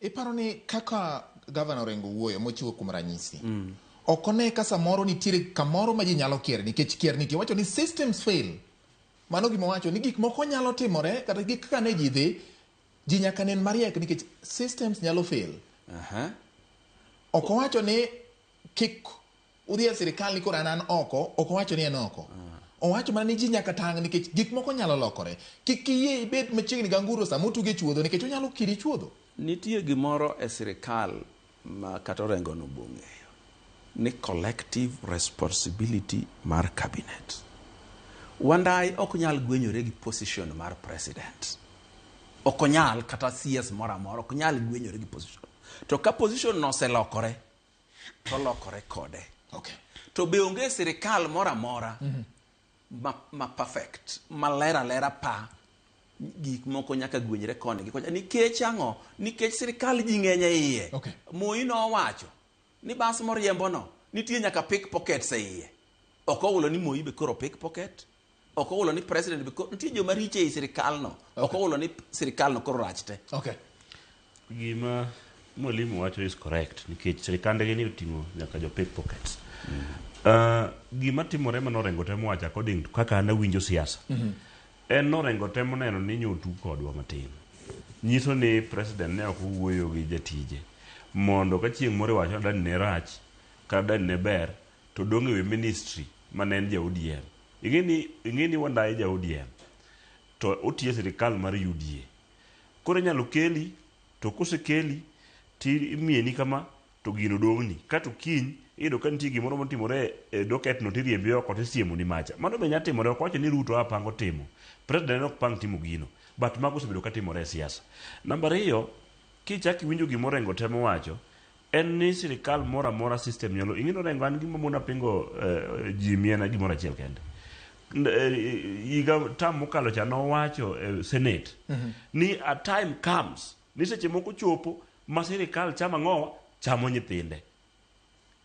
iparo ni kaka Governor Orengo wuoyo mochiwo kuom ranyisi okone ka samoro nitiere kamoro ma ji nyalo kier nikech kier nitie wacho ni systems fail mano gima wacho ni gik moko nyalo timore kata gik kaka ne ji dhi ji nyaka nen mariek nikech systems nyalo fail ok owacho ni kik udhi e sirikal ni koro an oko ok owacho ni en oko owacho mana ni ji nyaka tang' nikech gik moko nyalo lokore kik iyie ibed machiegni gi anguro sama otuge chuodho nikech onyalo kiri chuodho. Nitie gimoro e sirikal ma kata Orengo no bong'eyo ni collective responsibility mar cabinet. Wandai ok nyal gwenyore gi position mar president. Ok nyal kata CS mora mora ok nyal gwenyore gi position. To ka position no se lokore to lokore kode. Okay. To be onge sirikal mora mora ma perfect malera pa gik moko nyaka gwenyre koni gi nikech ang'o nikech sirikal ji ng'eny e iye. Okay. Moi no wacho ni bas moriembo no nitie nyaka pickpockets e iye. Ok owulo ni Moi be koro pickpocket. Ok owulo ni president be koro nitie joma riche e sirikal no. Ok owulo ni sirikal no koro rachte. Okay. Gima Mwalimu wacho is correct nikech sirikande gi ni oting'o nyaka jo pickpockets. Gima timore ma Orengo temo wacho according to kaka an awinjo siasa. En Orengo temo neno ni nyotu kodwa matin. Nyiso ni president ne ok owuoyo gi jatije mondo ka chieng' moro wacho dani ne rach kata dani ne ber to dong' e ministry ma en ja ODM. Ing'eni Wandai ja ODM to otiyo sirikal mar UDA. Koro nyalo keli to kosekeli ti imieni kama to gino dong'ni kato kiny iyudo ka nitie gimoro motimore e docket no tiriembi oko tisiemo ni macha. Mano be nyalo timore, ok wacho ni Ruto apango timo. President ok pang timo gino. But mago osebedo ka timore e siasa. Namba 2, kichaki winjo gima Orengo temo wacho, en ni sirikal mora mora system nyalo. Ing'ino Orengo an gima mona pingo ji miena gimoro achiel kende. Yiga tam mokalo cha nowacho Senate ni a time comes ni seche moko chopo ma sirikal chama ng'owa chamo nyithinde.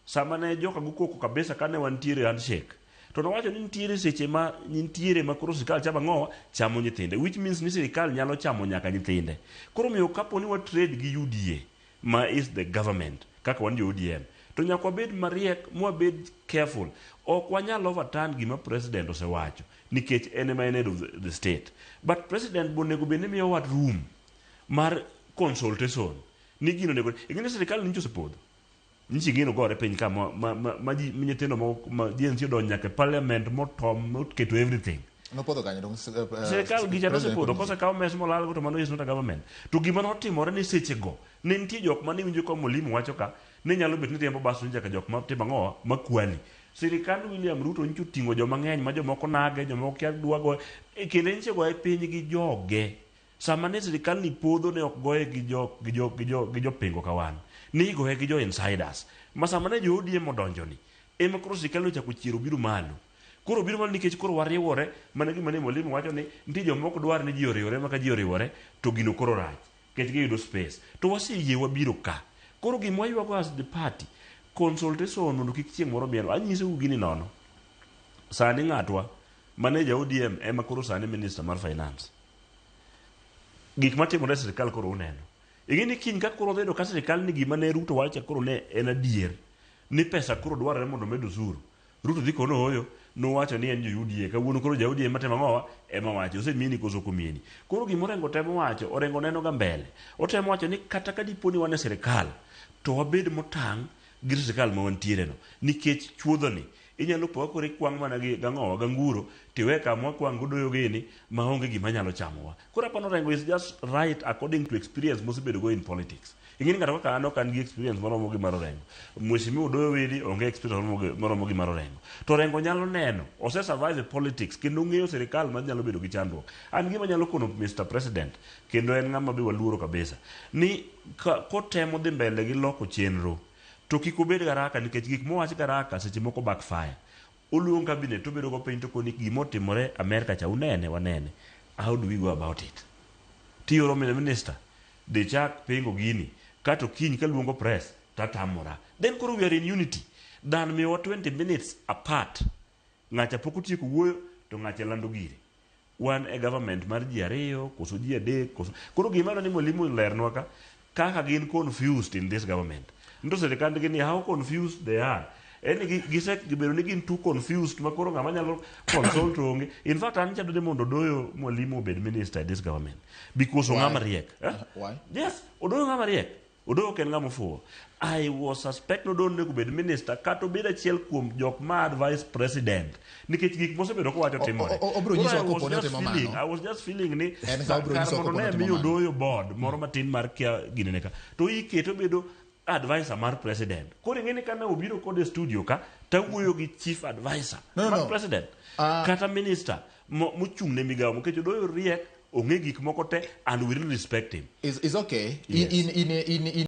Sama ne joka gukoko kabisa kane wantiere handshake to nowacho ni nitiere seche ma nitiere ma koro sirikal chama ng'owa chamo nyithinde, which means ni sirikal nyalo chamo nyaka nyithinde. Koro miyo kapo ni wa trade gi UDA ma is the government kaka wan jo ODM to nyaka wabed mariek mwabed careful. Ok wanyal overturn gima president osewacho nikech en ema head of the state, but president bonego bende miyo wat room mar consultation ni gino nego ing'e sirikal nicho sepodho nchi gino gore piny ka ma ji nyithindo ma DNC donjo nyaka parliament motom moketo everything no podho kanyo dong sirikal gi jano sepodho kose kawo mes molal go to mano is not a government. To gima notimore ni seche go ne nitie jok mane winjo ka Mwalimu wacho ka ne nyalo bet ni riembo bas nyaka jok ma timo ng'owa makwani. Sirikand William Ruto ncho ting'o joma ng'eny ma jomoko nage jomoko kia dwago kendo nitie goye piny gi joge. Sama ne sirikal ni podho ne ok goye gi jo pingo kawan ni goye gi jo insiders ma sama ne jo ODM modonjo ni ema koro sirikal no chako chiero biro malo. Koro biro malo nikech koro wariwore mana gima ne Mwalimu wacho ni nitie jomoko dwar ni ji oriwore maka ji oriwore to gino koro rach nikech giyudo space to waseyie wabiro ka. Koro gima waywago as the party consultation mondo kik chieng' moro bieno. Anyisou gini nono. Sani ng'atwa mane ja ODM ema koro sani minister mar finance. Gik matimore e sirikal koro uneno. Ing'eni kiny ka koro dhedo ka sirikal ni gima ne Ruto wacho koro ne en adier ni pesa koro dwarore mondo med osuru. Ruto dhi kono hoyo nowacho ni en jo UDA kawuono koro ja UDA matema ng'owa ema wacho osemieni koso komieni. Koro gima Orengo temo wacho, Orengo neno ga mbele. Otemo wacho ni kata ka diponi wan e sirikal to wabed motang' gi sirikal ma wantiere no nikech chuodho ni inyalo pokore kwang' mana gi gang'owa ganguro tiwe kama kwang' godoyo gini maonge gima nyalo chamowa. Koro apano Orengo is just right according to experience mosebedo go in politics. Ing'eni ng'ato kaka an kan gi experience moromo gi mar Orengo. Mheshimiwa Odoyo Wili onge experience moromo gi mar Orengo. To Orengo nyalo neno ose survive politics kendo ng'eyo sirikal ma nyalo bedo gi chandruok. An gima nyalo kono Mr. President kendo en ng'ama be waluoro kabisa ni kotemo dhi mbele gi loko chenro to kik obed garaka nikech gik mowach garaka seche moko backfire. Uluong cabinet to bedo go piny to koni gima otimore America cha unene wanene. How do we go about it? Tioro minister de chak pengo gini kato kiny kaluongo press tatamora. Then koro we are in unity. Dan miwa 20 minutes apart. Ng'acha pok otieko wuoyo to ng'acha lando gire. Wan e government mar ji ariyo koso ji adek koso. Koro gima ni Mwalimu lernwa ka kaka gin confused in this government. Nto serikand gini how confused they are. Eni gibedo ni gin too confused makoro ng'ama nyalo consult onge. In fact, an chadode mondo Odoyo Mwalimu obed minister in this government. Because ong'ama riek. Why? Yes, Odoyo ng'ama riek. Odoyo ken ng'ama fuwo. I was suspect Odoyo nego bed minister kata obedo achiel kuom jok ma vice president. Nikech gik mosebedo kowacho timore. I was just feeling ni mondo ne miyo Odoyo board moro matin mar kia ginene ka. To iketo bedo advisor mar president. Koro ngene kana obiro kode studio ka tawuoyo gi chief advisor mar president. Kata minister mochung' ne migawo mokech Odoyo riek ong'e gik moko te and we really respect him. Is okay. Yes. In